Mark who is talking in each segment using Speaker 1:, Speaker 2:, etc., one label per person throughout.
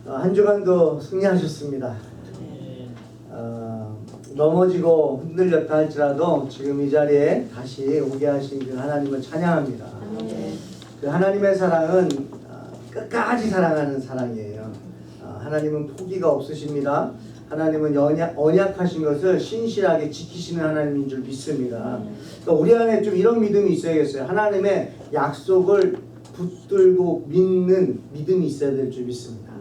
Speaker 1: 한 주간도 승리하셨습니다. 넘어지고 흔들렸다 할지라도 지금 이 자리에 다시 오게 하신 그 하나님을 찬양합니다. 그 하나님의 사랑은 끝까지 사랑하는 사랑이에요. 하나님은 포기가 없으십니다. 하나님은 언약하신 것을 신실하게 지키시는 하나님인 줄 믿습니다. 그러니까 우리 안에 좀 이런 믿음이 있어야겠어요. 하나님의 약속을 붙들고 믿는 믿음이 있어야 될 줄 믿습니다.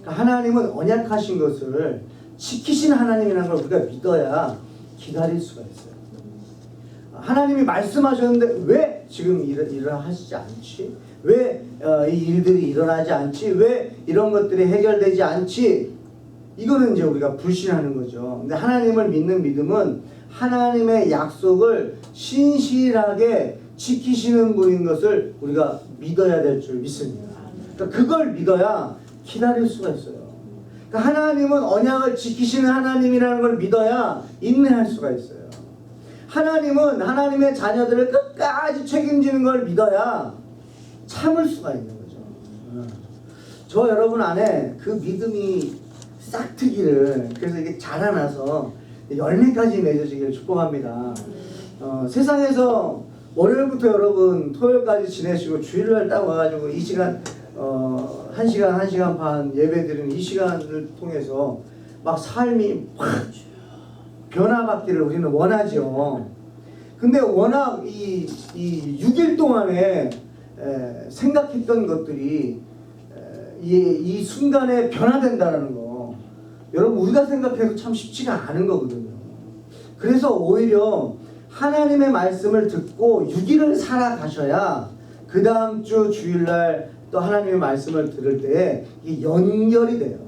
Speaker 1: 그러니까 하나님은 언약하신 것을 지키시는 하나님이라는 걸 우리가 믿어야 기다릴 수가 있어요. 하나님이 말씀하셨는데 왜 지금 일을 하시지 않지? 왜 이 일들이 일어나지 않지? 왜 이런 것들이 해결되지 않지? 이거는 이제 우리가 불신하는 거죠. 근데 하나님을 믿는 믿음은 하나님의 약속을 신실하게 지키시는 분인 것을 우리가 믿어야 될 줄 믿습니다. 그러니까 그걸 믿어야 기다릴 수가 있어요. 그러니까 하나님은 언약을 지키시는 하나님이라는 걸 믿어야 인내할 수가 있어요. 하나님은 하나님의 자녀들을 끝까지 책임지는 걸 믿어야 참을 수가 있는 거죠. 저 여러분 안에 그 믿음이 싹트기를, 그래서 이게 자라나서 열매까지 맺어지기를 축복합니다. 세상에서 월요일부터 여러분 토요일까지 지내시고 주일날 딱 와가지고 이 시간 1시간 반 예배 드리는 이 시간을 통해서 막 삶이 확 변화받기를 우리는 원하죠. 근데 워낙 이 6일 동안에 생각했던 것들이 이 순간에 변화된다는 거, 여러분 우리가 생각해도 참 쉽지가 않은 거거든요. 그래서 오히려 하나님의 말씀을 듣고 6일을 살아가셔야 그 다음 주 주일날 또 하나님의 말씀을 들을 때 이게 연결이 돼요.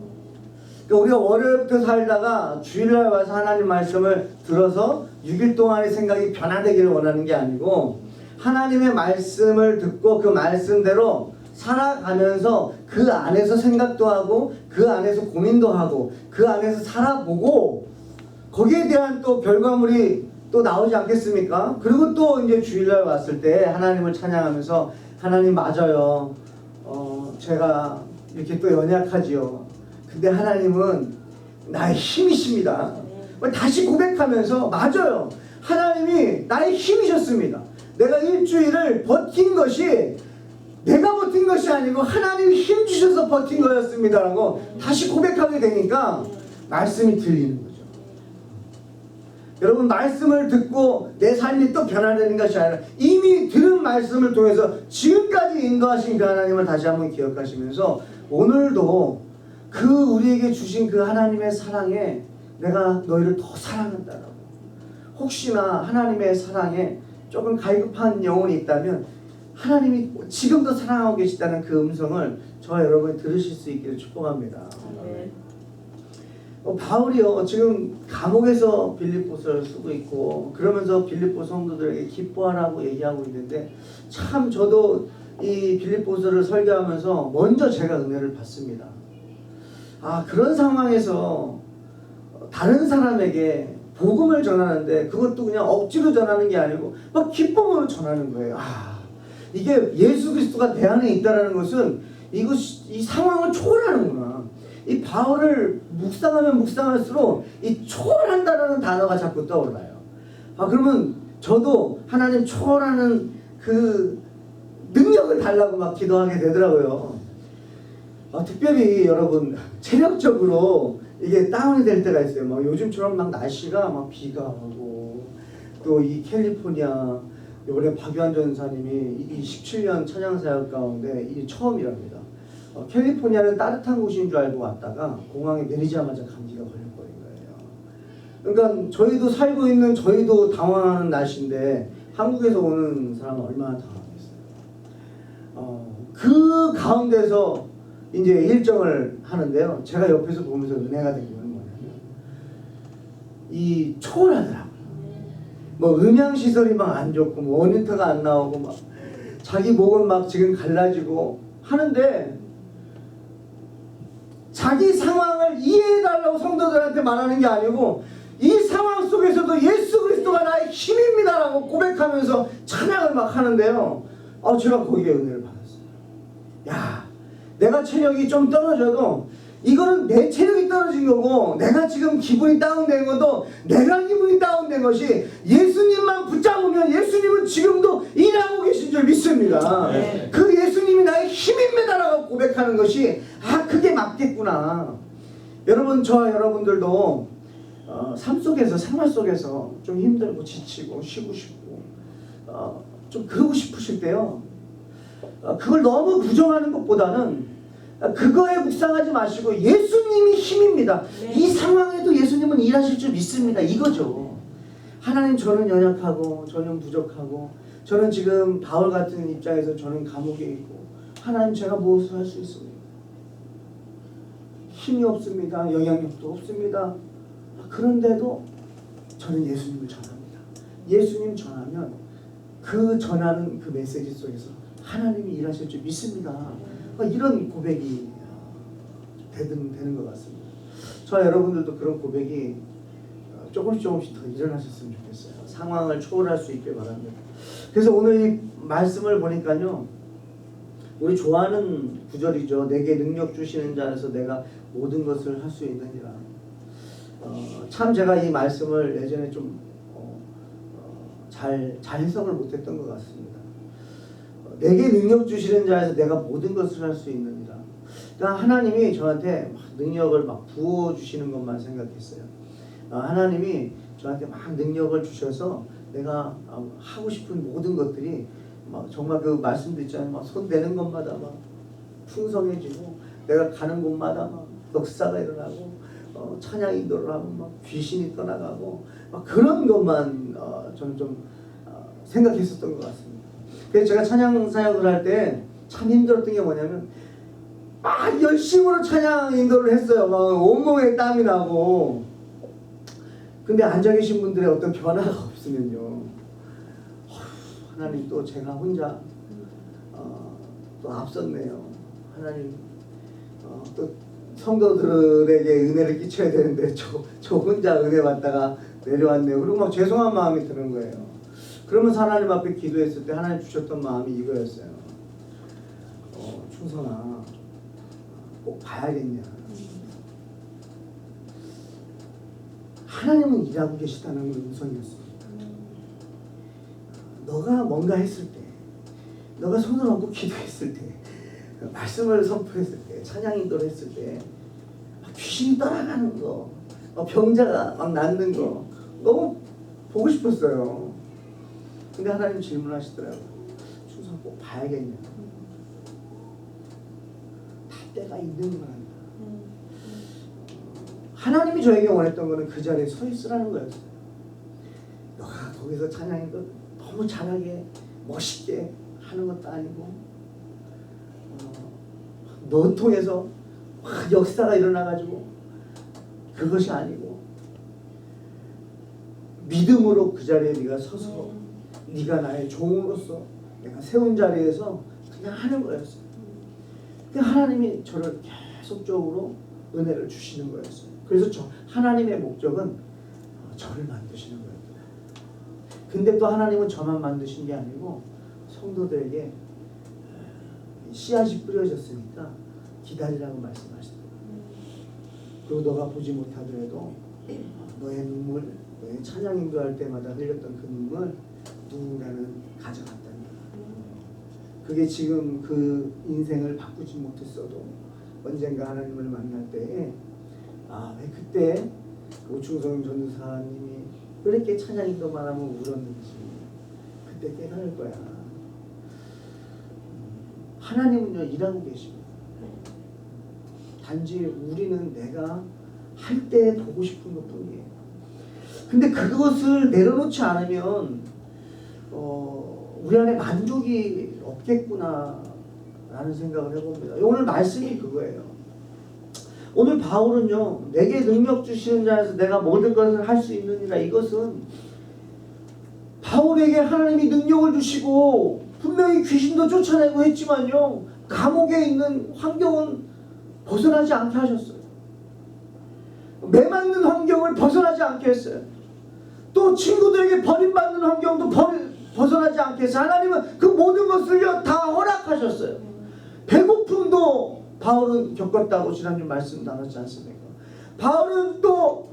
Speaker 1: 그러니까 우리가 월요일부터 살다가 주일날 와서 하나님 말씀을 들어서 6일 동안의 생각이 변화되기를 원하는 게 아니고, 하나님의 말씀을 듣고 그 말씀대로 살아가면서 그 안에서 생각도 하고 그 안에서 고민도 하고 그 안에서 살아보고 거기에 대한 또 결과물이 또 나오지 않겠습니까? 그리고 또 이제 주일날 왔을 때 하나님을 찬양하면서 하나님 맞아요. 제가 이렇게 또 연약하지요. 근데 하나님은 나의 힘이십니다. 다시 고백하면서 맞아요. 하나님이 나의 힘이셨습니다. 내가 일주일을 버틴 것이 내가 버틴 것이 아니고 하나님이 힘 주셔서 버틴 거였습니다 라고 다시 고백하게 되니까 말씀이 들리는 거죠. 여러분, 말씀을 듣고 내 삶이 또 변화되는 것이 아니라 이미 들은 말씀을 통해서 지금까지 인도하신 그 하나님을 다시 한번 기억하시면서 오늘도 그 우리에게 주신 그 하나님의 사랑에 내가 너희를 더 사랑한다라고, 혹시나 하나님의 사랑에 조금 갈급한 영혼이 있다면 하나님이 지금도 사랑하고 계시다는 그 음성을 저와 여러분이 들으실 수 있기를 축복합니다. 바울이요, 지금 감옥에서 빌립보서를 쓰고 있고 그러면서 빌립보 성도들에게 기뻐하라고 얘기하고 있는데, 참 저도 이 빌립보서를 설교하면서 먼저 제가 은혜를 받습니다. 그런 상황에서 다른 사람에게 복음을 전하는데 그것도 그냥 억지로 전하는 게 아니고 막 기쁨으로 전하는 거예요. 이게 예수 그리스도가 내 안에 있다는 것은 이 상황을 초월하는구나. 이 바울을 묵상하면 묵상할수록 이 초월한다라는 단어가 자꾸 떠올라요. 그러면 저도 하나님 초월하는 그 능력을 달라고 막 기도하게 되더라고요. 특별히 여러분 체력적으로 이게 다운이 될 때가 있어요. 막 요즘처럼 막 날씨가 막 비가 오고, 또 이 캘리포니아 이번에 박유한 전사님이 이 17년 찬양사역 가운데 이 처음이랍니다. 캘리포니아는 따뜻한 곳인 줄 알고 왔다가 공항에 내리자마자 감기가 걸려버린 거예요. 그러니까 저희도 살고 있는 저희도 당황하는 날씨인데 한국에서 오는 사람은 얼마나 당황하겠어요. 그 가운데서 이제 일정을 하는데요, 제가 옆에서 보면서 은혜가 된 거는 뭐냐면 이 초월하더라고요. 뭐 음향시설이 막 안 좋고 뭐 모니터가 안 나오고 막 자기 목은 막 지금 갈라지고 하는데 자기 상황을 이해해달라고 성도들한테 말하는 게 아니고 이 상황 속에서도 예수 그리스도가 나의 힘입니다라고 고백하면서 찬양을 막 하는데요, 제가 거기에 은혜를 받았어요. 내가 체력이 좀 떨어져도 이거는 내 체력이 떨어진 거고 내가 지금 기분이 다운된 것도 내가 기분이 다운된 것이 예수님만 붙잡으면 예수님은 지금도 일하고 계신 줄 믿습니다.
Speaker 2: 네.
Speaker 1: 그 예수님이 나의 힘입니다라고 고백하는 것이 그게 맞겠구나. 여러분, 저와 여러분들도 삶 속에서, 생활 속에서 좀 힘들고 지치고 쉬고 싶고 좀 그러고 싶으실 때요, 그걸 너무 부정하는 것보다는 그거에 묵상하지 마시고 예수님이 힘입니다.
Speaker 2: 네.
Speaker 1: 이 상황에도 예수님은 일하실 줄 믿습니다. 이거죠. 하나님, 저는 연약하고 저는 부족하고 저는 지금 바울 같은 입장에서 저는 감옥에 있고 하나님, 제가 무엇을 할 수 있습니까? 힘이 없습니다. 영향력도 없습니다. 그런데도 저는 예수님을 전합니다. 예수님 전하면 그 전하는 그 메시지 속에서 하나님이 일하실 줄 믿습니다. 이런 고백이 되는 것 같습니다. 저와 여러분들도 그런 고백이 조금씩 더 일어나셨으면 좋겠어요. 상황을 초월할 수 있게 바랍니다. 그래서 오늘 이 말씀을 보니까요, 우리 좋아하는 구절이죠. 내게 능력 주시는 자 안에서 내가 모든 것을 할 수 있느니라. 참 제가 이 말씀을 예전에 좀 잘 해석을 못했던 것 같습니다. 내게 능력 주시는 자에서 내가 모든 것을 할 수 있느니라. 그러니까 하나님이 저한테 막 능력을 막 부어주시는 것만 생각했어요. 하나님이 저한테 막 능력을 주셔서 내가 하고 싶은 모든 것들이 막 정말 그 말씀도 있잖아요. 막 손 대는 것마다 막 풍성해지고 내가 가는 곳마다 막 역사가 일어나고 찬양 인도를 하면 막 귀신이 떠나가고 막 그런 것만 저는 좀 생각했었던 것 같습니다. 그래서 제가 찬양 사역을 할 때 참 힘들었던 게 뭐냐면 막 열심으로 찬양 인도를 했어요. 막 온몸에 땀이 나고. 근데 앉아 계신 분들의 어떤 변화가 없으면요, 하나님, 또 제가 혼자 또 앞섰네요. 하나님, 또 성도들에게 은혜를 끼쳐야 되는데 저 혼자 은혜 받다가 내려왔네요. 그리고 막 죄송한 마음이 드는 거예요. 그러면서 하나님 앞에 기도했을 때 하나님 주셨던 마음이 이거였어요. 충성아, 꼭 봐야겠냐. 하나님은 일하고 계시다는 건 우선이었습니다. 너가 뭔가 했을 때, 너가 손을 얹고 기도했을 때, 말씀을 선포했을 때, 찬양 인도를 했을 때 귀신이 떠나가는 거, 병자가 막 낫는 거 너무 보고 싶었어요. 근데 하나님 질문하시더라고요. 충성 꼭 봐야겠냐. 다 때가 있는 거란다. 하나님이 저에게 원했던 거는 그 자리에 서 있으라는 거였어요. 너가 거기서 찬양인도 너무 잘하게 멋있게 하는 것도 아니고 너 통해서 막 역사가 일어나가지고 그것이 아니고 믿음으로 그 자리에 네가 서서 네가 나의 종으로서 내가 세운 자리에서 그냥 하는 거였어요. 하나님이 저를 계속적으로 은혜를 주시는 거였어요. 그래서 하나님의 목적은 저를 만드시는 거였어요. 근데 또 하나님은 저만 만드신 게 아니고 성도들에게 씨앗이 뿌려졌으니까 기다리라고 말씀하시더라고요. 그리고 너가 보지 못하더라도 너의 눈물, 너의 찬양 인도할 때마다 흘렸던 그 눈물 누군가는 가져갔다는 거야. 그게 지금 그 인생을 바꾸지 못했어도 언젠가 하나님을 만날 때에 왜 그때 오충성 전도사님이 왜 이렇게 찬양 인도만 하면 울었는지 그때 깨달을 거야. 하나님은요, 일하고 계십니다. 단지 우리는 내가 할 때 보고 싶은 것뿐이에요. 근데 그것을 내려놓지 않으면 우리 안에 만족이 없겠구나 라는 생각을 해봅니다. 오늘 말씀이 그거예요. 오늘 바울은요, 내게 능력 주시는 자에서 내가 모든 것을 할 수 있느니라. 이것은 바울에게 하나님이 능력을 주시고 분명히 귀신도 쫓아내고 했지만요, 감옥에 있는 환경은 벗어나지 않게 하셨어요. 매맞는 환경을 벗어나지 않게 했어요. 또 친구들에게 버림받는 환경도 벗어나지 않게 해서 하나님은 그 모든 것을요 다 허락하셨어요. 배고픔도 바울은 겪었다고 지난주 말씀 나눴지 않습니까? 바울은 또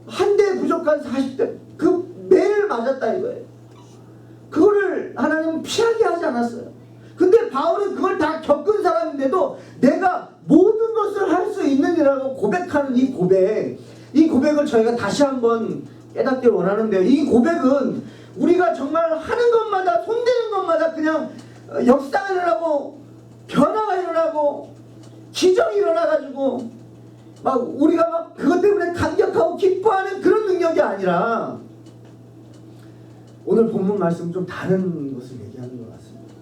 Speaker 1: 한 대 부족한 40대 그 매를 맞았다 이거예요. 그거를 하나님은 피하게 하지 않았어요. 근데 바울은 그걸 다 겪은 사람인데도 내가 모든 것을 할 수 있느니라고 고백하는 이 고백을 저희가 다시 한번 깨닫길 원하는데요. 이 고백은 우리가 정말 하는 것마다 손대는 것마다 그냥 역사가 일어나고 변화가 일어나고 기적이 일어나가지고 막 우리가 막 그것 때문에 감격하고 기뻐하는 그런 능력이 아니라 오늘 본문 말씀은 좀 다른 것을 얘기하는 것 같습니다.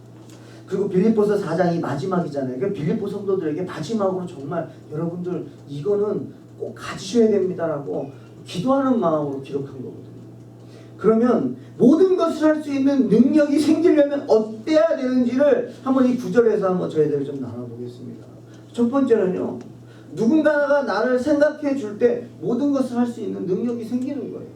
Speaker 1: 그리고 빌립보서 4장이 마지막이잖아요. 그러니까 빌립보 성도들에게 마지막으로 정말 여러분들 이거는 꼭 가지셔야 됩니다라고 기도하는 마음으로 기록한 거거든요. 그러면 모든 것을 할 수 있는 능력이 생기려면 어때야 되는지를 한번 이 구절에서 한번 저희들 좀 나눠보겠습니다. 첫 번째는요, 누군가가 나를 생각해 줄 때 모든 것을 할 수 있는 능력이 생기는 거예요.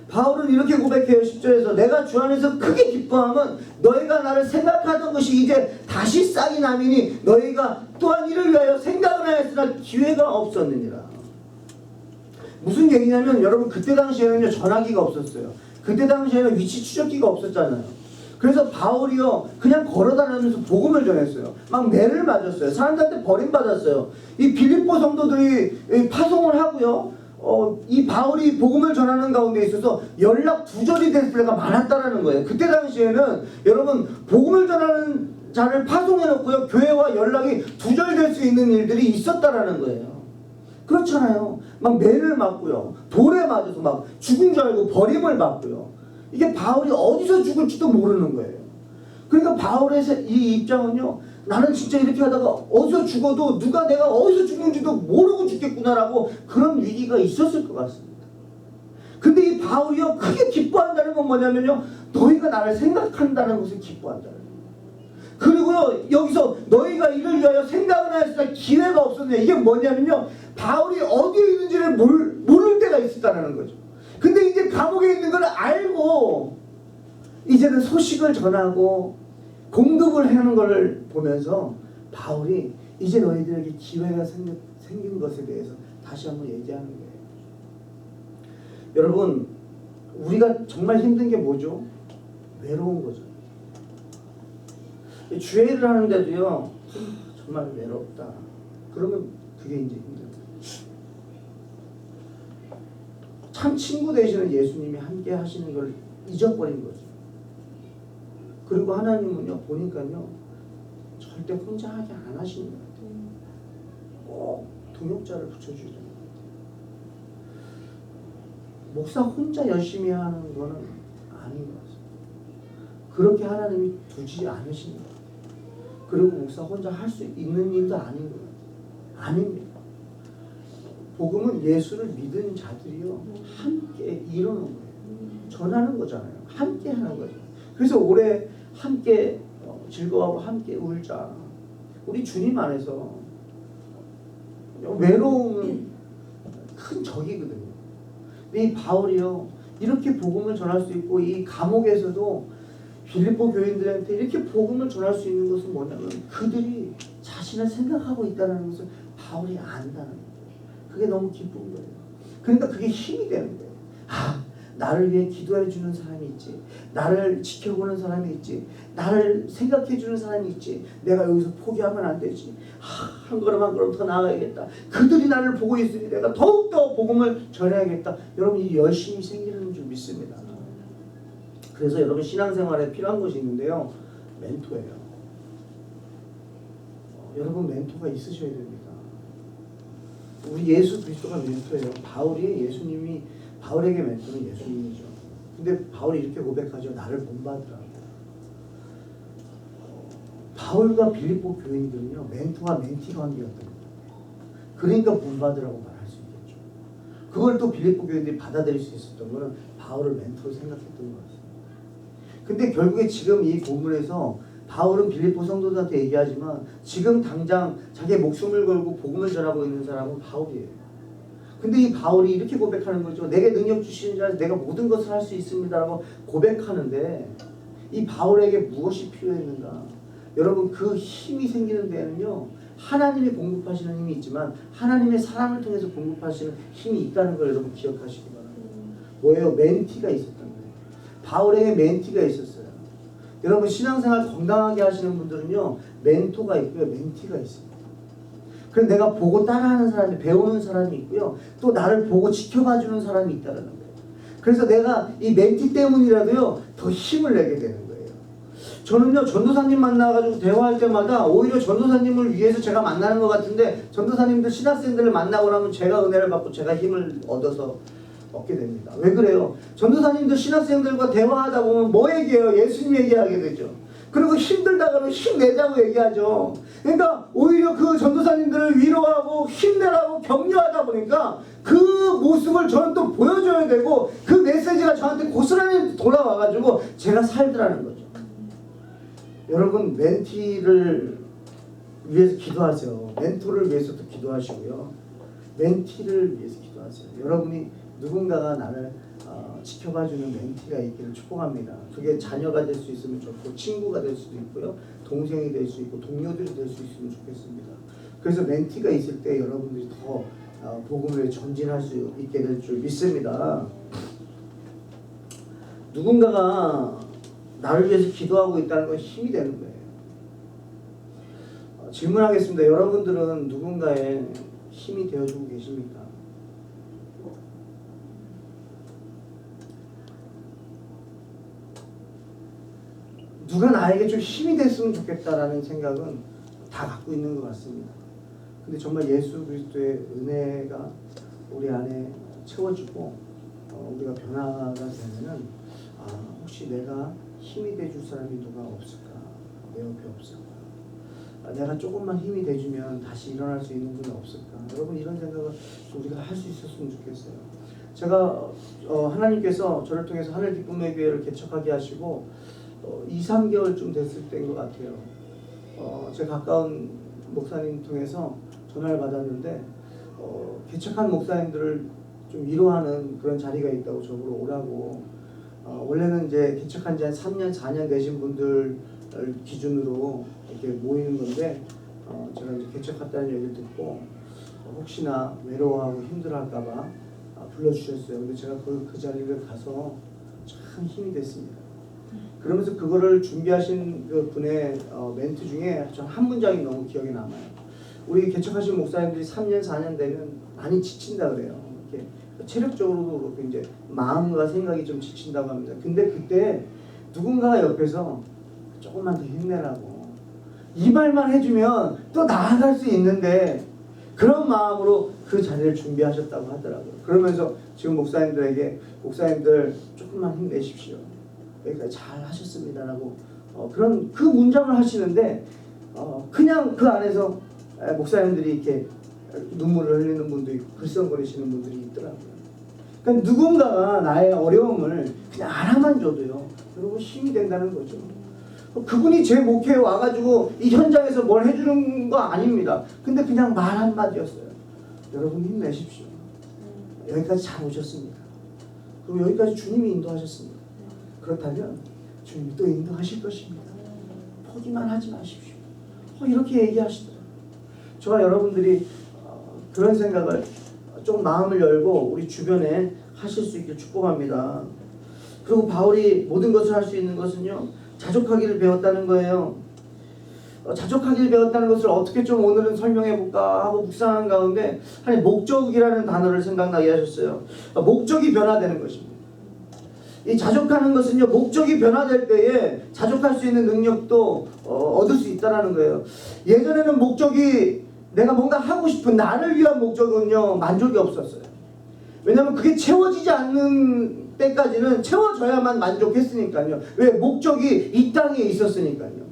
Speaker 1: 바울은 이렇게 고백해요. 10절에서 내가 주 안에서 크게 기뻐함은 너희가 나를 생각하던 것이 이제 다시 싹이 나미니 너희가 또한 이를 위하여 생각을 하였으나 기회가 없었느니라. 무슨 얘기냐면 여러분 그때 당시에는 전화기가 없었어요. 그때 당시에는 위치 추적기가 없었잖아요. 그래서 바울이요 그냥 걸어다니면서 복음을 전했어요. 막 매를 맞았어요. 사람들한테 버림받았어요. 이 빌립보 성도들이 파송을 하고요. 이 바울이 복음을 전하는 가운데 있어서 연락 두절이 될 때가 많았다라는 거예요. 그때 당시에는 여러분 복음을 전하는 자를 파송해 놓고요 교회와 연락이 두절될 수 있는 일들이 있었다라는 거예요. 그렇잖아요. 막 매를 맞고요, 돌에 맞아서 막 죽은 줄 알고 버림을 받고요. 이게 바울이 어디서 죽을지도 모르는 거예요. 그러니까 바울의 이 입장은요, 나는 진짜 이렇게 하다가 어디서 죽어도 누가 내가 어디서 죽는지도 모르고 죽겠구나라고 그런 위기가 있었을 것 같습니다. 근데 이 바울이요 크게 기뻐한다는 건 뭐냐면요, 너희가 나를 생각한다는 것을 기뻐한다는 거예요. 그리고요 여기서 너희가 이를 위하여 생각을 하였으나 기회가 없었네. 이게 뭐냐면요, 바울이 어디에 있는지를 모를 때가 있었다는 거죠. 근데 이제 감옥에 있는 걸 알고 이제는 소식을 전하고 공급을 하는 걸 보면서 바울이 이제 너희들에게 기회가 생긴 것에 대해서 다시 한번 얘기하는 거예요. 여러분 우리가 정말 힘든 게 뭐죠? 외로운 거죠. 주일을 하는데도요 정말 외롭다. 그러면 그게 이제 힘들어요. 참 친구 되시는 예수님이 함께 하시는 걸 잊어버린 거죠. 그리고 하나님은요 보니까요 절대 혼자 하게 안 하시는 것 같아요. 꼭 동역자를 붙여주시는 것 같아요. 목사 혼자 열심히 하는 거는 아닌 것 같습니다. 그렇게 하나님이 두지 않으시는 것 같아요. 그리고 목사 혼자 할 수 있는 일도 아닌 것 같아요. 아닙니다. 복음은 예수를 믿은 자들이요 함께 이루는 거예요. 전하는 거잖아요. 함께 하는 거죠. 그래서 올해 함께 즐거워하고 함께 울자. 우리 주님 안에서 외로움은 큰 적이거든요. 근데 이 바울이요 이렇게 복음을 전할 수 있고 이 감옥에서도 빌립보 교인들한테 이렇게 복음을 전할 수 있는 것은 뭐냐면 그들이 자신을 생각하고 있다는 것을 바울이 안다는 거예요. 그게 너무 기쁜 거예요. 그러니까 그게 힘이 되는 거예요. 아, 나를 위해 기도해 주는 사람이 있지. 나를 지켜보는 사람이 있지. 나를 생각해 주는 사람이 있지. 내가 여기서 포기하면 안 되지. 한 걸음 한 걸음 더 나아가야겠다. 그들이 나를 보고 있으니 내가 더욱더 복음을 전해야겠다. 여러분 이 열심히 생기는 줄 믿습니다. 그래서 여러분 신앙생활에 필요한 것이 있는데요. 멘토예요. 여러분 멘토가 있으셔야 됩니다. 우리 예수 그리스도가 멘토예요. 바울에게 멘토는 예수님이죠. 근데 바울이 이렇게 고백하죠. 나를 본받으라고. 바울과 빌립보 교인들은요 멘토와 멘티 관계였던 거예요. 그러니까 본받으라고 말할 수 있겠죠. 그걸 또 빌립보 교인들이 받아들일 수 있었던 거는 바울을 멘토로 생각했던 것 같습니다. 근데 결국에 지금 이 본문에서 바울은 빌립보 성도들한테 얘기하지만 지금 당장 자기의 목숨을 걸고 복음을 전하고 있는 사람은 바울이에요. 근데 이 바울이 이렇게 고백하는 거죠. 내게 능력 주시는 자에서 내가 모든 것을 할 수 있습니다라고 고백하는데 이 바울에게 무엇이 필요했는가? 여러분 그 힘이 생기는 데는요 하나님이 공급하시는 힘이 있지만 하나님의 사랑을 통해서 공급하시는 힘이 있다는 걸 여러분 기억하시기 바랍니다. 뭐예요? 멘티가 있었던 거예요. 바울에게 멘티가 있었어요. 여러분 신앙생활 건강하게 하시는 분들은요, 멘토가 있고요, 멘티가 있어요. 그래서 내가 보고 따라하는 사람이, 배우는 사람이 있고요, 또 나를 보고 지켜봐주는 사람이 있다는 거예요. 그래서 내가 이 멘티 때문이라도요 더 힘을 내게 되는 거예요. 저는요 전도사님 만나가지고 대화할 때마다 오히려 전도사님을 위해서 제가 만나는 것 같은데, 전도사님들 신학생들을 만나고 나면 제가 은혜를 받고 제가 힘을 얻게 됩니다. 왜 그래요? 전도사님들 신학생들과 대화하다 보면 뭐 얘기해요? 예수님 얘기하게 되죠. 그리고 힘들다가는 힘내자고 얘기하죠. 그러니까 오히려 그 전도사님들을 위로하고 힘내라고 격려하다 보니까 그 모습을 저는 또 보여줘야 되고, 그 메시지가 저한테 고스란히 돌아와가지고 제가 살더라는 거죠. 여러분 멘티를 위해서 기도하세요. 멘토를 위해서도 기도하시고요, 멘티를 위해서 기도하세요. 여러분이 누군가가 나를 지켜봐주는 멘티가 있기를 축복합니다. 그게 자녀가 될 수 있으면 좋고, 친구가 될 수도 있고요, 동생이 될 수 있고, 동료들이 될 수 있으면 좋겠습니다. 그래서 멘티가 있을 때 여러분들이 더 복음을 전진할 수 있게 될 줄 믿습니다. 누군가가 나를 위해서 기도하고 있다는 건 힘이 되는 거예요. 질문하겠습니다. 여러분들은 누군가의 힘이 되어주고 계십니까? 누가 나에게 좀 힘이 됐으면 좋겠다라는 생각은 다 갖고 있는 것 같습니다. 근데 정말 예수 그리스도의 은혜가 우리 안에 채워지고 우리가 변화가 되면은 혹시 내가 힘이 돼줄 사람이 누가 없을까? 내 옆에 없을까? 내가 조금만 힘이 돼주면 다시 일어날 수 있는 분이 없을까? 여러분 이런 생각을 우리가 할 수 있었으면 좋겠어요. 제가 하나님께서 저를 통해서 하늘 기쁨의 교회를 개척하게 하시고 2, 3개월쯤 됐을 때인 것 같아요. 제 가까운 목사님 통해서 전화를 받았는데 개척한 목사님들을 좀 위로하는 그런 자리가 있다고 저보러 오라고. 원래는 이제 개척한 지 한 3년, 4년 되신 분들 기준으로 이렇게 모이는 건데, 제가 이제 개척했다는 얘기를 듣고 혹시나 외로워하고 힘들어할까봐 불러주셨어요. 근데 제가 그 자리를 가서 참 힘이 됐습니다. 그러면서 그거를 준비하신 그 분의 멘트 중에 전 한 문장이 너무 기억에 남아요. 우리 개척하신 목사님들이 3년, 4년 되면 많이 지친다 그래요. 이렇게 체력적으로도 그렇고 이제 마음과 생각이 좀 지친다고 합니다. 근데 그때 누군가가 옆에서 조금만 더 힘내라고 이 말만 해주면 또 나아갈 수 있는데, 그런 마음으로 그 자리를 준비하셨다고 하더라고요. 그러면서 지금 목사님들에게 목사님들 조금만 힘내십시오. 여기까지 잘 하셨습니다라고 그런 그 문장을 하시는데, 그냥 그 안에서 목사님들이 이렇게 눈물을 흘리는 분도 있고 글썽거리시는 분들이 있더라고요. 그러니까 누군가가 나의 어려움을 그냥 알아만 줘도요, 여러분 힘이 된다는 거죠. 그분이 제 목회에 와가지고 이 현장에서 뭘 해주는 거 아닙니다. 근데 그냥 말 한마디였어요. 여러분 힘내십시오. 여기까지 잘 오셨습니다. 그리고 여기까지 주님이 인도하셨습니다. 그렇다면 주님이 또 인도하실 것입니다. 포기만 하지 마십시오. 이렇게 얘기하시더라고요. 저와 여러분들이 그런 생각을 좀 마음을 열고 우리 주변에 하실 수 있길 축복합니다. 그리고 바울이 모든 것을 할 수 있는 것은요, 자족하기를 배웠다는 거예요. 자족하기를 배웠다는 것을 어떻게 좀 오늘은 설명해 볼까 하고 묵상한 가운데 한 목적이라는 단어를 생각나게 하셨어요. 목적이 변화되는 것입니다. 이 자족하는 것은요, 목적이 변화될 때에 자족할 수 있는 능력도 얻을 수 있다는 거예요. 예전에는 목적이 내가 뭔가 하고 싶은 나를 위한 목적은요, 만족이 없었어요. 왜냐하면 그게 채워지지 않는 때까지는 채워져야만 만족했으니까요. 왜? 목적이 이 땅에 있었으니까요.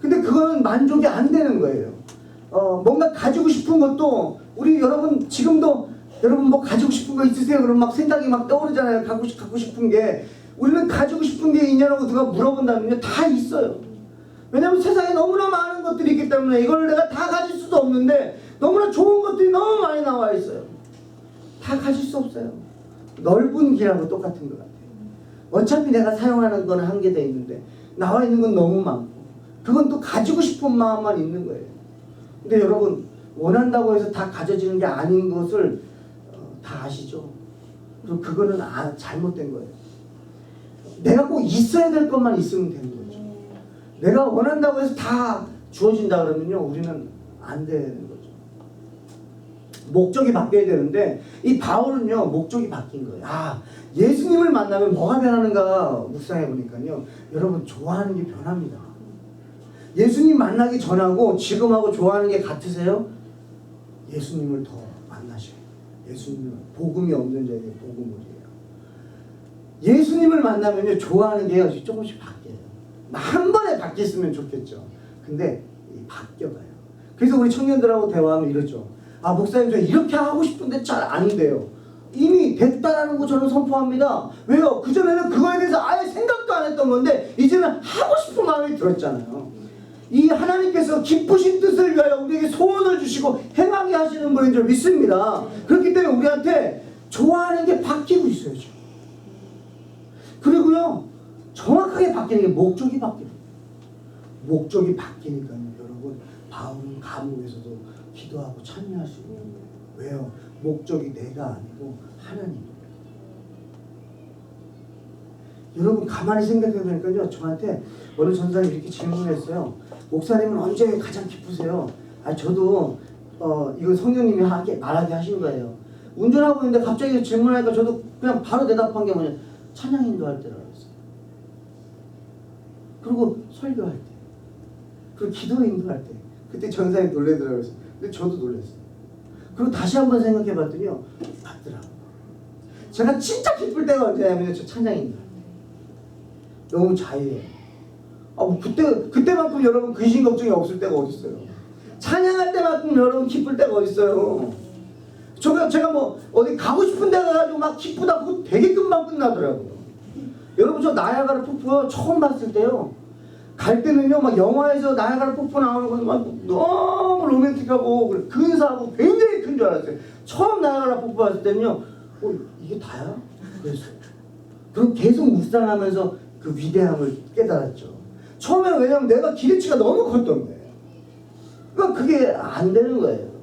Speaker 1: 근데 그거는 만족이 안 되는 거예요. 뭔가 가지고 싶은 것도, 우리 여러분 지금도 여러분 뭐 가지고 싶은 거 있으세요? 그럼 막 생각이 막 떠오르잖아요. 갖고 싶은 게. 우리는 가지고 싶은 게 있냐고 누가 물어본다면요, 다 있어요. 왜냐하면 세상에 너무나 많은 것들이 있기 때문에 이걸 내가 다 가질 수도 없는데, 너무나 좋은 것들이 너무 많이 나와 있어요. 다 가질 수 없어요. 넓은 길하고 똑같은 것 같아요. 어차피 내가 사용하는 건 한계되어 있는데 나와 있는 건 너무 많고, 그건 또 가지고 싶은 마음만 있는 거예요. 근데 여러분 원한다고 해서 다 가져지는 게 아닌 것을 다 아시죠? 그리고 그거는 잘못된 거예요. 내가 꼭 있어야 될 것만 있으면 되는 거죠. 내가 원한다고 해서 다 주어진다 그러면요 우리는 안 되는 거죠. 목적이 바뀌어야 되는데 이 바울은요 목적이 바뀐 거예요. 예수님을 만나면 뭐가 변하는가 묵상해 보니까요 여러분 좋아하는 게 변합니다. 예수님 만나기 전하고 지금하고 좋아하는 게 같으세요? 예수님을 더 만나셔요. 예수님을 복음이 없는 자에게 복음을이에요. 예수님을 만나면요 좋아하는 게 조금씩 바뀌어요. 한 번에 바뀌었으면 좋겠죠. 근데 바뀌어가요. 그래서 우리 청년들하고 대화하면 이러죠. 목사님 저 이렇게 하고 싶은데 잘 안 돼요. 이미 됐다라는 거 저는 선포합니다. 왜요? 그전에는 그거에 대해서 아예 생각도 안 했던 건데 이제는 하고 싶은 마음이 들었잖아요. 이 하나님께서 기쁘신 뜻을 위하여 우리에게 소원을 주시고 행하게 하시는 분인 줄 믿습니다. 그렇기 때문에 우리한테 좋아하는 게 바뀌고 있어요. 지금. 그리고요 정확하게 바뀌는 게 목적이 바뀌는 거예요. 목적이 바뀌니까요 여러분 바울은 감옥에서도 기도하고 찬양할 수 있는 거예요. 왜요? 목적이 내가 아니고 하나님이에요. 여러분 가만히 생각해 보니까요 저한테 어느 전사님이 이렇게 질문했어요. 목사님은 언제 가장 기쁘세요? 저도 이거 성령님이 말하게 하신 거예요. 운전하고 있는데 갑자기 질문하니까 저도 그냥 바로 대답한 게 뭐냐 찬양 인도할 때라고 했어요. 그리고 설교할 때 그리고 기도 인도할 때 그때 전사님이 놀래더라고요. 근데 저도 놀랐어요. 그리고 다시 한번 생각해 봤더니요 맞더라고요. 제가 진짜 기쁠 때가 언제냐면 저 찬양 인도할 때 너무 자유해요. 그때만큼 여러분 근심 걱정이 없을 때가 어딨어요. 찬양할 때만큼 여러분 기쁠 때가 어딨어요. 제가 뭐 어디 가고 싶은 데 가가지고 막 기쁘다 그거 되게 금방 끝나더라고요. 여러분 저 나야가라 폭포 처음 봤을 때요 갈 때는요 막 영화에서 나야가라 폭포 나오는 건 막 너무 로맨틱하고 근사하고 굉장히 큰 줄 알았어요. 처음 나야가라 폭포 봤을 때는요 이게 다야? 그랬어요. 그럼 계속 묵상하면서 그 위대함을 깨달았죠. 처음에는 왜냐면 내가 기대치가 너무 컸던 거예요. 그러니까 그게 안 되는 거예요.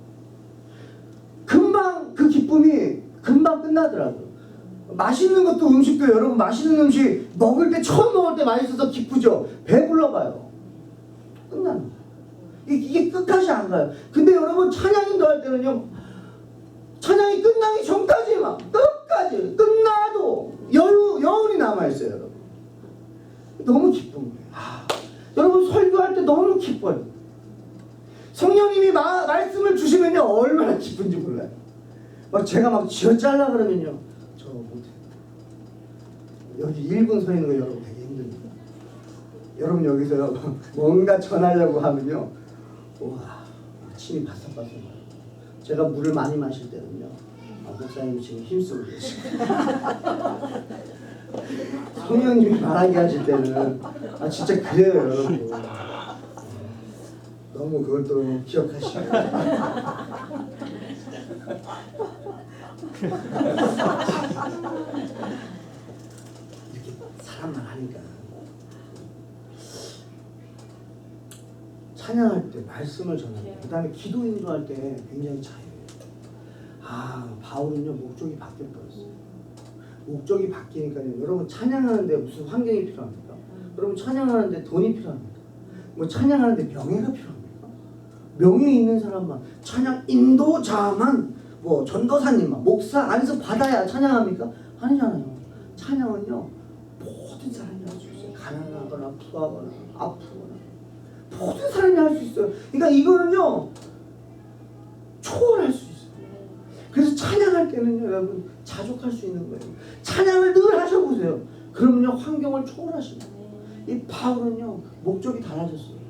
Speaker 1: 금방 그 기쁨이 금방 끝나더라고요. 맛있는 것도 음식도 여러분 맛있는 음식 먹을 때 처음 먹을 때 맛있어서 기쁘죠. 배불러가요. 끝나는 거예요. 이게 끝까지 안 가요. 근데 여러분 찬양인도 할 때는요 찬양이 끝나기 전까지 막 끝까지 끝나도 여운이 남아있어요. 여러분 너무 기쁜 거예요. 여러분 설교할 때 너무 기뻐요. 성령님이 말씀을 주시면요 얼마나 기쁜지 몰라요. 제가 막 쥐어짜려 그러면요 저 못해요. 여기 1분 서 있는 거 여러분 되게 힘듭니다. 여러분 여기서요 뭔가 전하려고 하면요 와 침이 바싹바싹 나요. 제가 물을 많이 마실 때는요 목사님 지금 힘쓰고 계시고 성령님이 말하게 하실 때는 진짜 그래요 여러분. 너무 그걸 또 기억하시고 이렇게 사람만 하니까 찬양할 때 말씀을 전하고 그 다음에 기도 인도할 때 굉장히 자유해요. 바울은요 목적이 바뀌어버렸어요. 목적이 바뀌니까요 여러분 찬양하는데 무슨 환경이 필요합니까? 여러분 찬양하는데 돈이 필요합니까? 뭐 찬양하는데 명예가 필요합니까? 명예 있는 사람만 찬양 인도자만 뭐 전도사님만 목사 안에서 받아야 찬양합니까? 아니잖아요. 찬양은요 모든 사람이 할 수 있어요. 가난하거나 부하거나 아프거나 모든 사람이 할 수 있어요. 그러니까 이거는요 초월할 수 있어요. 그래서 찬양할 때는요 여러분 자족할 수 있는 거예요. 찬양을 늘 하셔보세요. 그러면요 환경을 초월하십니다. 이 바울은요 목적이 달라졌어요.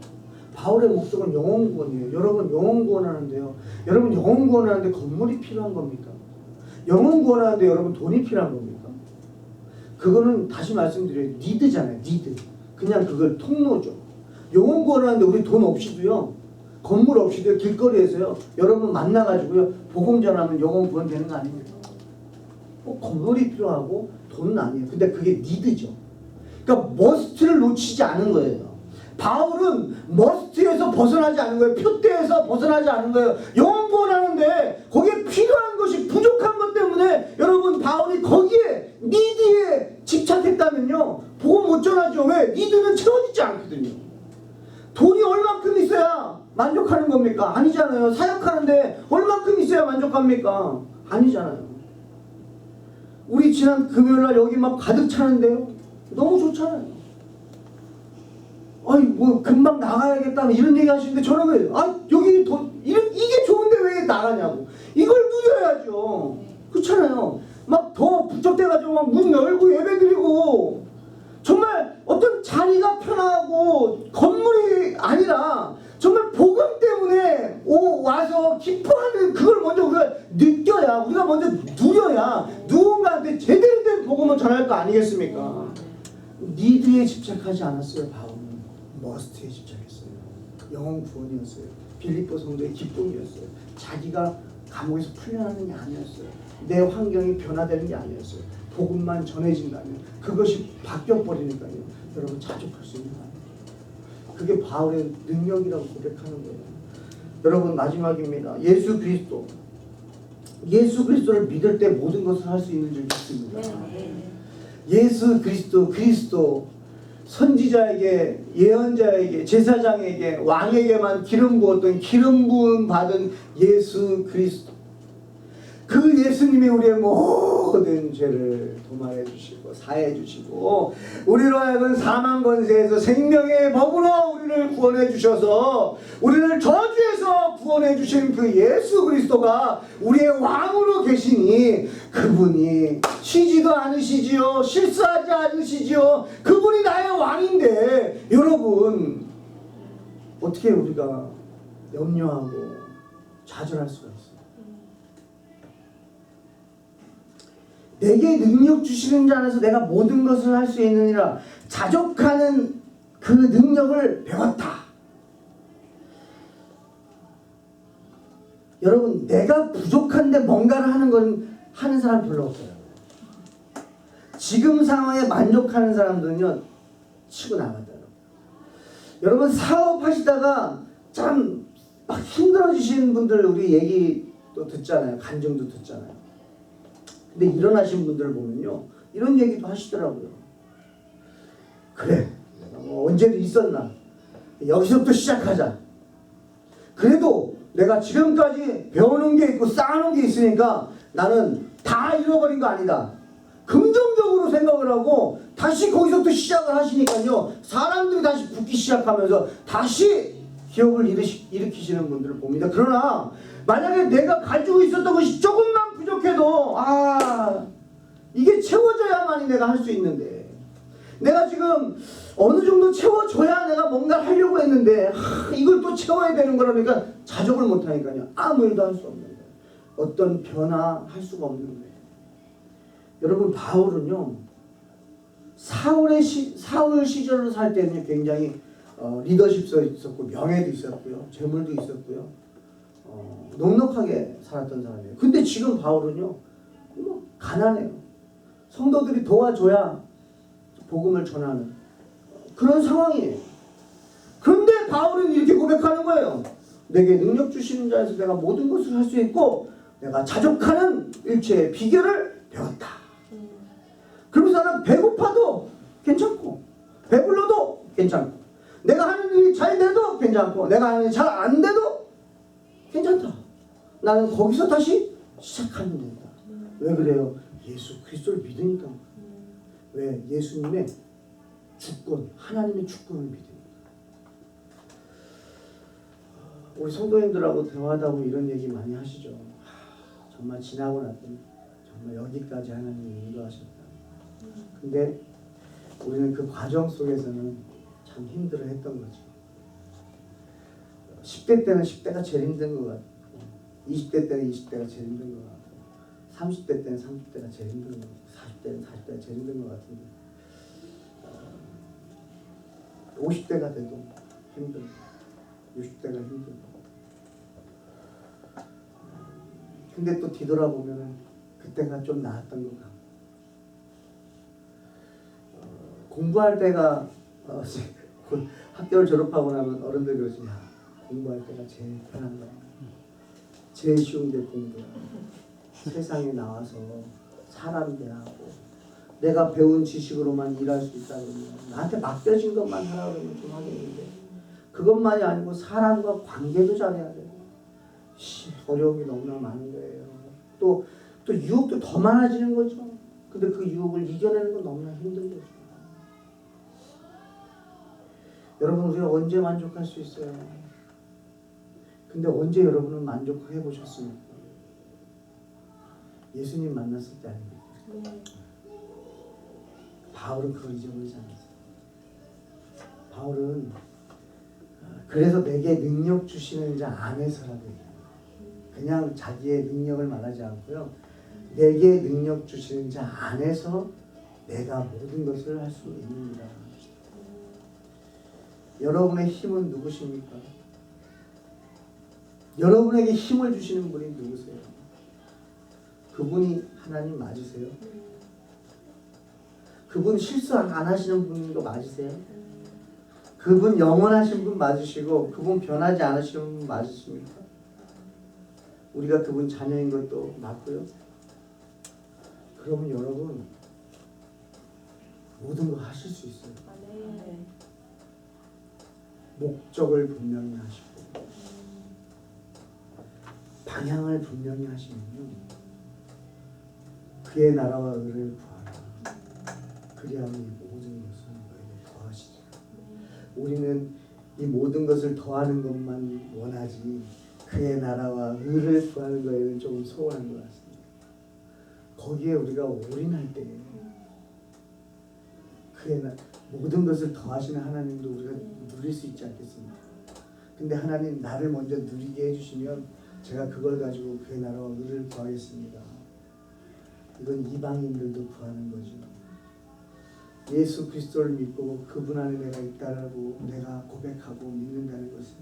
Speaker 1: 바울의 목적은 영혼 구원이에요. 여러분 영혼 구원하는데요. 여러분 영혼 구원하는데 건물이 필요한 겁니까? 영혼 구원하는데 여러분 돈이 필요한 겁니까? 그거는 다시 말씀드려요. 니드잖아요. 니드. 그냥 그걸 통로죠. 영혼 구원하는데 우리 돈 없이도요. 건물 없이도 길거리에서요. 여러분 만나가지고요. 복음 전하면 영혼 구원 되는 거 아닙니까? 건물이 필요하고 돈은 아니에요. 근데 그게 니드죠. 그러니까 머스트를 놓치지 않은 거예요. 바울은 머스트에서 벗어나지 않은 거예요. 표대에서 벗어나지 않은 거예요. 영혼 구원하는데 거기에 필요한 것이 부족한 것 때문에 여러분 바울이 거기에 니드에 집착했다면요 복음 못 전하죠. 왜? 니드는 채워지지 않거든요. 돈이 얼만큼 있어야 만족하는 겁니까? 아니잖아요. 사역하는데 얼만큼 있어야 만족합니까? 아니잖아요. 우리 지난 금요일날 여기 막 가득 차는데요. 너무 좋잖아요. 아니 뭐 금방 나가야겠다 이런 얘기 하시는데 저는 왜 여기 이게 좋은데 왜 나가냐고. 이걸 누려야죠. 그렇잖아요. 막 더 북적대가지고 막 문 열고 예배드리고 정말 어떤 자리가 편하고 건물이 아니라 정말 복음 때문에 와서 기뻐하는 그걸 먼저 우리가 느껴야, 우리가 먼저 누려야 누군가한테 제대로 된 복음을 전할 거 아니겠습니까? 니드에 집착하지 않았어요. 바울은 머스트에 집착했어요. 영혼 구원이었어요. 빌립보 성도의 기쁨이었어요. 자기가 감옥에서 풀려나는 게 아니었어요. 내 환경이 변화되는 게 아니었어요. 복음만 전해진다면 그것이 바뀌어버리니까요. 여러분 자족할 수 있는 거 아니에요. 그게 바울의 능력이라고 고백하는 거예요. 여러분 마지막입니다. 예수 그리스도를 믿을 때 모든 것을 할 수 있는 줄 믿습니다. 예수 그리스도 선지자에게, 예언자에게, 제사장에게, 왕에게만 기름 부었던 기름 부음 받은 예수 그리스도, 그 예수님이 우리의 모든 죄를 도말해 주시고 사해 주시고 우리로 하여금 사망 권세에서 생명의 법으로 우리를 구원해 주셔서 우리를 저주에서 구원해 주신 그 예수 그리스도가 우리의 왕으로 계시니 그분이 쉬지도 않으시지요. 실수하지 않으시지요. 그분이 나의 왕인데 여러분 어떻게 우리가 염려하고 좌절할 수가 있어요? 내게 능력 주시는 자 안에서 내가 모든 것을 할 수 있느니라. 자족하는 그 능력을 배웠다. 여러분 내가 부족한데 뭔가를 하는 사람 별로 없어요. 지금 상황에 만족하는 사람들은요 치고 나간다. 여러분 사업하시다가 참 막 힘들어지시는 분들 우리 얘기도 듣잖아요. 간증도 듣잖아요. 근데 일어나신 분들을 보면요 이런 얘기도 하시더라고요. 그래 뭐 언제도 있었나, 여기서부터 시작하자. 그래도 내가 지금까지 배워놓은 게 있고 쌓아놓은 게 있으니까 나는 다 잃어버린 거 아니다. 긍정적으로 생각을 하고 다시 거기서부터 시작을 하시니까요 사람들이 다시 붙기 시작하면서 다시 기업을 일으키시는 분들을 봅니다. 그러나 만약에 내가 가지고 있었던 것이 조금만 부족해도 이게 채워져야만이 내가 할 수 있는데, 내가 지금 어느 정도 채워줘야 내가 뭔가를 하려고 했는데 이걸 또 채워야 되는 거라니까 자족을 못하니까요 아무 일도 할 수 없는 거예요. 어떤 변화할 수가 없는 거예요. 여러분 바울은요 사울 시절을 살 때는 굉장히 리더십도 있었고 명예도 있었고요 재물도 있었고요 넉넉하게 살았던 사람이에요. 근데 지금 바울은요 가난해요. 성도들이 도와줘야 복음을 전하는 그런 상황이에요. 그런데 바울은 이렇게 고백하는 거예요. 내게 능력 주시는 자에서 내가 모든 것을 할 수 있고 내가 자족하는 일체의 비결을 배웠다. 그러면서 나는 배고파도 괜찮고 배불러도 괜찮고 내가 하는 일이 잘 돼도 괜찮고 내가 하는 일이 잘 안 돼도 괜찮다. 나는 거기서 다시 시작하면 된다. 왜 그래요? 예수 그리스도를 믿으니까. 왜? 예수님의 주권, 하나님의 주권을 믿으니까. 우리 성도님들하고 대화하다 보면 이런 얘기 많이 하시죠. 정말 지나고 났더니 정말 여기까지 하나님이 인도하셨다. 근데 우리는 그 과정 속에서는 참 힘들어 했던 거죠. 10대 때는 10대가 제일 힘든 것 같고 20대 때는 20대가 제일 힘든 것 같고 30대 때는 30대가 제일 힘든 것 같고 40대는 40대가 제일 힘든 것 같은데 50대가 돼도 힘들고 60대가 힘들고 근데 또 뒤돌아보면 그때가 좀 나았던 것 같고 공부할 때가 학교를 졸업하고 나면 어른들 그러지, 야, 공부할 때가 제일 편한 거야. 제일 쉬운 게 공부야. 세상에 나와서 사람 대하고 내가 배운 지식으로만 일할 수 있다 그러면 나한테 맡겨진 것만 하라 그러면 좀 하겠는데 그것만이 아니고 사람과 관계도 잘해야 되고 어려움이 너무나 많은 거예요. 또 유혹도 더 많아지는 거죠. 근데 그 유혹을 이겨내는 건 너무나 힘든 거죠. 여러분 우리가 언제 만족할 수 있어요? 근데 언제 여러분은 만족해 보셨습니까? 예수님 만났을 때 아닙니까? 바울은 그걸 잊어버리지 않았어요. 바울은 그래서 내게 능력 주시는 자 안에서라도 그냥 자기의 능력을 말하지 않고요. 내게 능력 주시는 자 안에서 내가 모든 것을 할 수 있습니다. 여러분의 힘은 누구십니까? 여러분에게 힘을 주시는 분이 누구세요? 그분이 하나님 맞으세요? 그분 실수 안 하시는 분인 거 맞으세요? 그분 영원하신 분 맞으시고 그분 변하지 않으시는 분 맞으십니까? 우리가 그분 자녀인 것도 맞고요. 그러면 여러분 모든 거 하실 수 있어요. 목적을 분명히 하시고 방향을 분명히 하시면요. 그의 나라와 의를 구하라. 그리하면 이 모든 것을 너에게 더하시리라. 우리는 이 모든 것을 더하는 것만 원하지 그의 나라와 의를 구하는 거에는 조금 소홀한 것 같습니다. 거기에 우리가 올인할 때 그의 모든 것을 더하시는 하나님도 우리가 누릴 수 있지 않겠습니까? 근데 하나님 나를 먼저 누리게 해주시면 제가 그걸 가지고 그의 나라와 의를 구하겠습니다. 이건 이방인들도 구하는 거죠. 예수 그리스도를 믿고 그분 안에 내가 있다라고 내가 고백하고 믿는다는 것은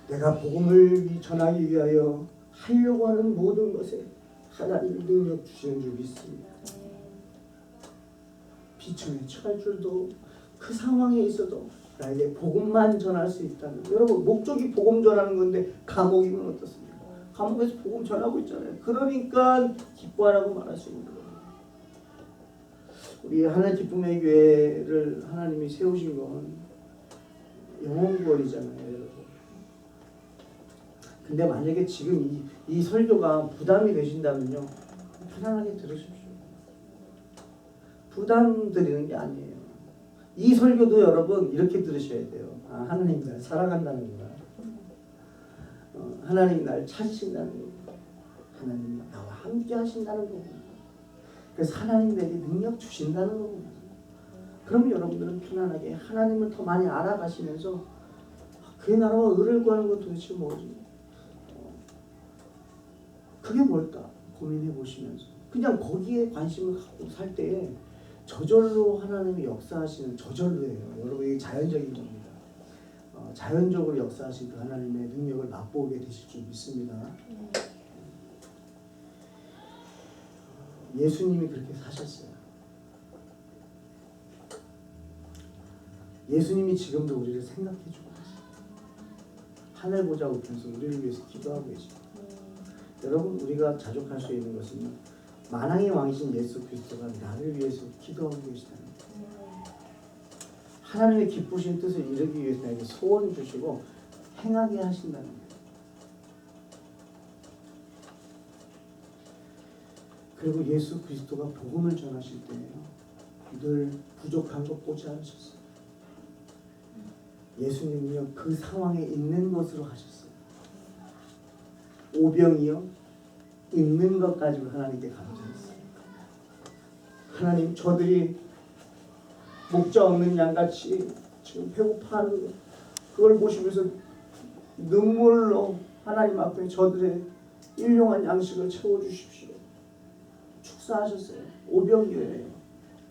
Speaker 1: 내가 복음을 전하기 위하여 하려고 하는 모든 것에 하나님이 능력 주시는 줄 믿습니다. 비천에 처할 줄도 그 상황에 있어도 나에게 복음만 전할 수 있다는 여러분 목적이 복음 전하는 건데 감옥이면 어떻습니까? 감옥에서 복음 전하고 있잖아요. 그러니까 기뻐하라고 말할 수 있는 거예요. 우리 하늘 기쁨의 교회를 하나님이 세우신 건 영혼구원이잖아요, 여러분. 근데 만약에 지금 이 설교가 부담이 되신다면요, 편안하게 들으십시오. 부담 드리는 게 아니에요. 이 설교도 여러분 이렇게 들으셔야 돼요. 아, 하나님 날 사랑한다는구나. 하나님 날 찾으신다는 거구나. 하나님 나와 함께 하신다는 거구나. 그래서 하나님 내게 능력 주신다는 거구나. 그럼 여러분들은 편안하게 하나님을 더 많이 알아가시면서 그의 나라와 의를 구하는 건 도대체 뭐지? 그게 뭘까? 고민해 보시면서 그냥 거기에 관심을 갖고 살 때에 저절로 하나님이 역사하시는 저절로예요. 여러분 이게 자연적인 겁니다. 자연적으로 역사하신 그 하나님의 능력을 맛보게 되실 줄 믿습니다. 예수님이 그렇게 사셨어요. 예수님이 지금도 우리를 생각해주고 계세요. 하늘 보자 우편에서 우리를 위해서 기도하고 계시고 여러분 우리가 자족할 수 있는 것은 만왕의 왕이신 예수 그리스도가 나를 위해서 기도하고 계시다는 거예요. 하나님의 기쁘신 뜻을 이루기 위해서 나에게 소원 주시고 행하게 하신다는 거예요. 그리고 예수 그리스도가 복음을 전하실 때에요. 늘 부족한 것 보지 않으셨어요. 예수님은요 그 상황에 있는 것으로 하셨어요. 오병이요 있는 것 가지고 하나님께 감사했어요. 하나님 저들이 목자 없는 양같이 지금 배고파하는 것 그걸 보시면서 눈물로 하나님 앞에 저들의 일용한 양식을 채워주십시오. 축사하셨어요. 오병이어예요.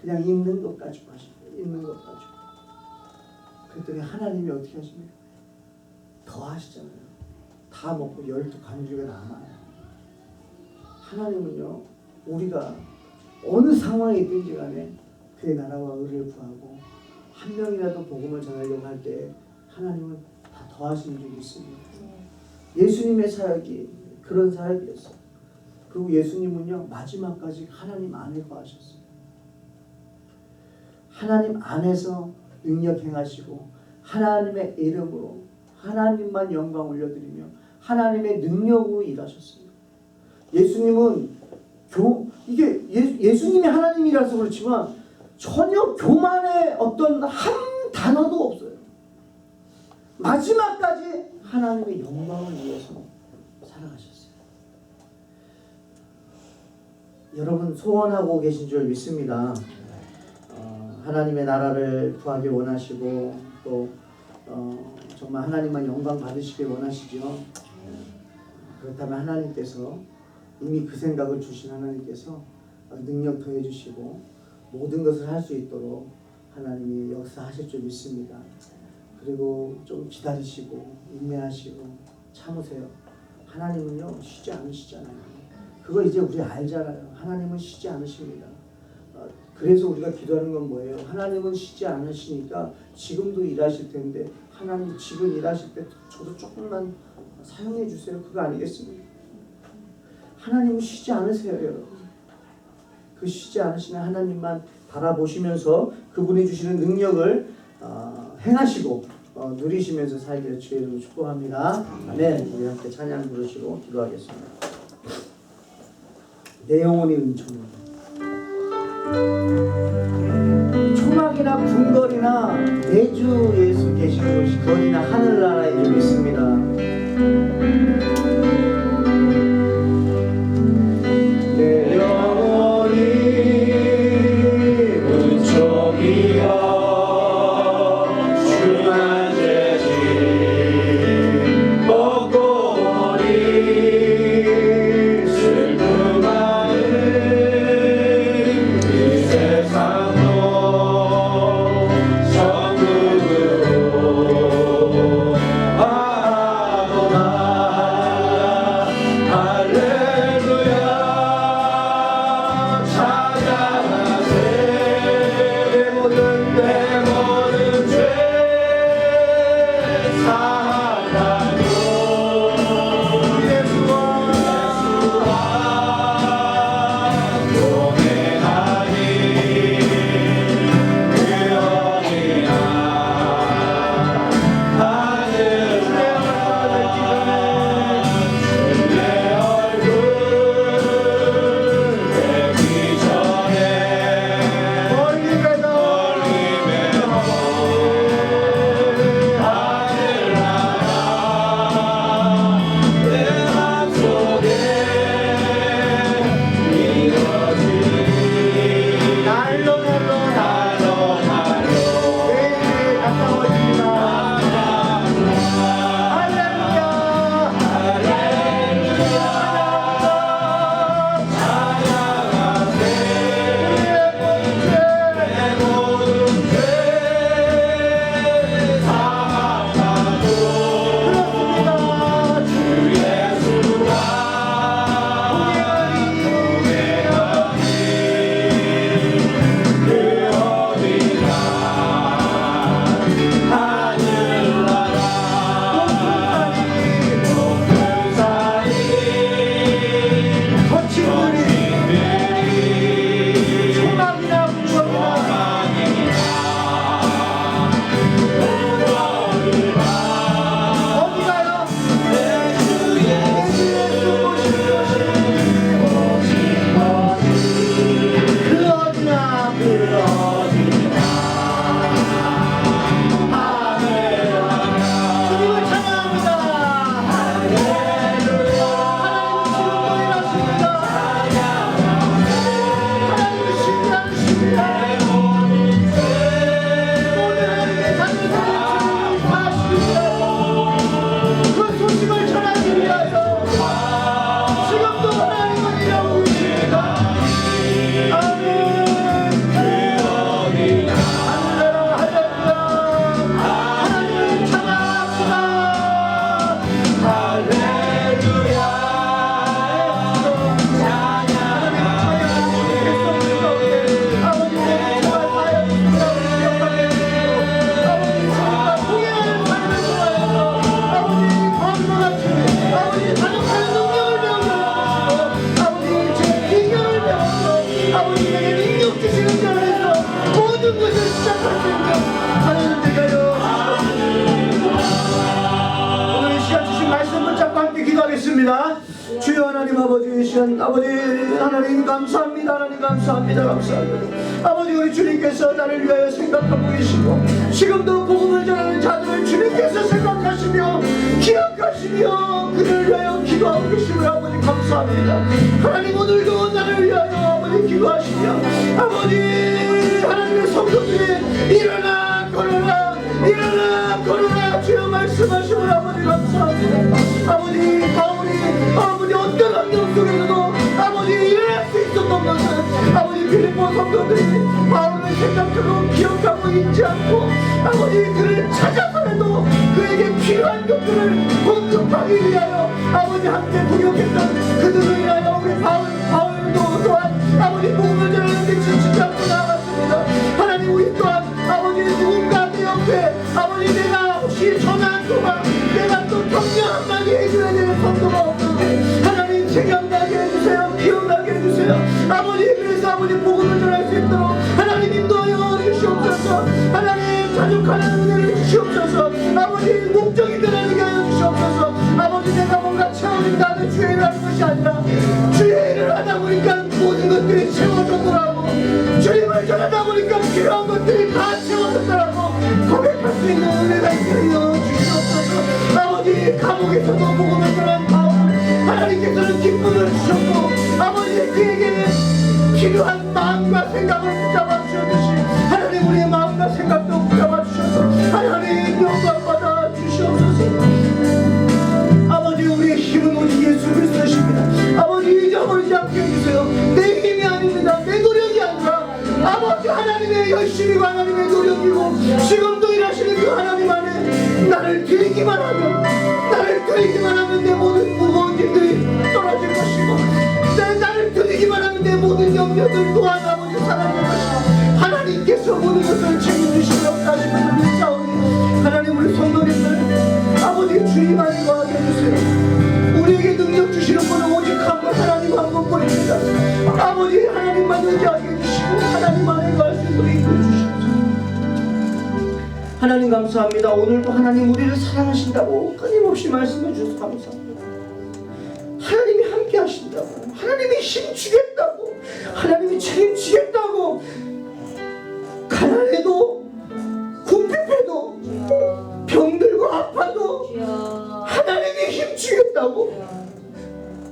Speaker 1: 그냥 있는 것 가지고 하신 거예요. 있는 것 가지고. 그랬더니 하나님이 어떻게 하십니까? 더 하시잖아요. 다 먹고 12가죽이 남아요. 하나님은요 우리가 어느 상황에 있든지 간에 그의 나라와 의를 구하고 한 명이라도 복음을 전하려고 할 때 하나님은 다 더하시는 적이 있습니다. 예수님의 사역이 그런 사역이었어요. 그리고 예수님은요 마지막까지 하나님 안에 거하셨어요. 하나님 안에서 능력 행하시고 하나님의 이름으로 하나님만 영광 올려드리며 하나님의 능력으로 일하셨어요. 예수님은 예수님이 하나님이라서 그렇지만 전혀 교만의 어떤 한 단어도 없어요. 마지막까지 하나님의 영광을 위해서 살아가셨어요. 여러분 소원하고 계신 줄 믿습니다. 하나님의 나라를 구하기 원하시고 또 정말 하나님만 영광 받으시길 원하시죠. 그렇다면 하나님께서 이미 그 생각을 주신 하나님께서 능력 더해 주시고 모든 것을 할 수 있도록 하나님이 역사하실 줄 믿습니다. 그리고 좀 기다리시고 인내하시고 참으세요. 하나님은요 쉬지 않으시잖아요. 그거 이제 우리 알잖아요. 하나님은 쉬지 않으십니다. 그래서 우리가 기도하는 건 뭐예요? 하나님은 쉬지 않으시니까 지금도 일하실 텐데 하나님 지금 일하실 때 저도 조금만 사용해 주세요. 그거 아니겠습니까? 하나님은 쉬지 않으세요, 여러분. 그 쉬지 않으시는 하나님만 바라보시면서 그분이 주시는 능력을 행하시고 누리시면서 살기를 주의 이름으로 축복합니다. 아멘. 우리 함께 찬양 부르시고 기도하겠습니다. 내 영혼이 은총이다. 초막이나 궁궐이나 내주 예수 계시는 곳이 거리나 하늘나라에 좀 있습니다. 내 영혼이 은총이여 주만 죄짐 벗고 오니 슬픔 많은 이 세상도 천국으로 기도하겠습니다. 주여 하나님 아버지, 이 시간 아버지 하나님 감사합니다. 하나님 감사합니다. 감사합니다. 아버지, 우리 주님께서 나를 위하여 생각하고 계시고 지금도 복음을 전하는 자들을 주님께서 생각하시며 기억하시며 그들을 위하여 기도하고 계시므로 아버지 감사합니다. 하나님, 오늘도 나를 위하여 아버지 기도하시며 아버지 하나님의 성도들이 일어나 걸어라, 일어나 걸어라 주여 말씀하시므로 아버지 감사합니다. 아버지 바울이 아버지 어떤 환경 속에서도 아버지 일어날 수 있었던 것은 아버지 빌립보 성도들이 바울을 생각하고 기억하고 잊지 않고 아버지 그를 찾아서라도 그에게 필요한 것들을 공급하기 위하여 아버지 함께 동역했던 그들을 위하여 우리 바울도 또한 아버지 복음을 전하는 데 지치지 않고 나아갔습니다. 하나님, 우리 또한 아버지 누군가 내 옆에 아버지 내가 혹시 전화 한 통화 내가 또 격려 한마디 해줘야 되는 성도가 없는데 하나님 생각나게 해주세요. 기억나게 해주세요. 아버지, 그래서 아버지 복음을 전할 수 있도록 하나님 인도하여 주시옵소서. 하나님 자juk 하나님 은혜를 주시옵소서. 아버지 목적이 변하게 하여 주시옵소서. 아버지 내가 뭔가 채워진다 하는 주의 일을 하는 것이 아니라 주의 일을 하다 보니까 모든 것들이 채워졌더라고. 주님을 전하다 보니까 필요한 것들이 다 채워졌더라고. 고백할 수 있는 은혜가 있게 하여 주시옵소서. 아버지 감옥에서도 복음을 전한 바울 하나님께서는 기쁨을 주셨고 아버지 그에게 필요한 마음과 생각을 붙잡아 주셨듯이 하나님 우리의 마음과 생각도 붙잡아 주셔서 하나님 영광 받아 주시옵소서. 아버지, 우리의 힘은 오직 예수 그리스도십니다. 아버지, 잊어버리지 않게 해주세요. 내 힘이 아닙니다. 내 노력이 아니라 아버지 하나님의 열심이고 하나님의 노력이고 지금도 일하시는 그 하나님 안에 나를 드리기만 하면 내 모든 무거운 짐들이 떨어질 것이고 나를 드리기만 하면 내 모든 염려들 또한 아버지 사라질 것이고 하나님께서 모든 것을 책임지시며 하시는 믿사오니 하나님, 우리 성도님들 아버지 주님 안에 거하게 해주세요. 우리에게 능력 주시는 분은 오직 한 분, 하나님 한 분뿐입니다. 아버지 하나님만 의지하게 해주시고 하나님 안에 거할 수 있도록 이끌어 주시옵소서. 하나님 감사합니다. 오늘도 하나님 우리를 사랑하신다고 끊임없이 말씀해 주셔서 감사합니다. 하나님이 함께 하신다고, 하나님이 힘주겠다고, 하나님이 책임지겠다고, 가난해도 궁핍해도 병들고 아파도 하나님이 힘주겠다고,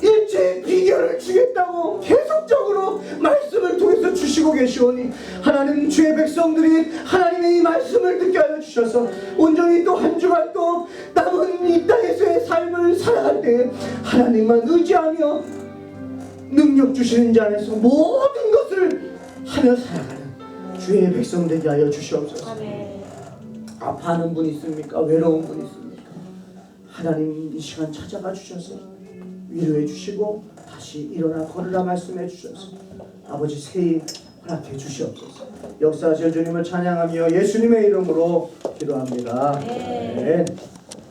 Speaker 1: 일체의 비결을 주겠다고 계속적으로 말씀을 통해서 주시고 계시오니 하나님, 주의 백성들이 하나님의 이 말씀을 듣게 하여 주셔서 온전히 또 한 주간 또 남은 이 땅에서의 삶을 살아갈 때 하나님만 의지하며 능력 주시는 자 안에서 모든 것을 하며 살아가는 주의 백성 되게 하여 주시옵소서. 아파하는 분 있습니까? 외로운 분 있습니까? 하나님 이 시간 찾아가 주셔서 위로해 주시고 다시 일어나 걸으라 말씀해 주셔서 아버지 새힘 허락해 주시옵소서. 역사하실 주님을 찬양하며 예수님의 이름으로 기도합니다. 네.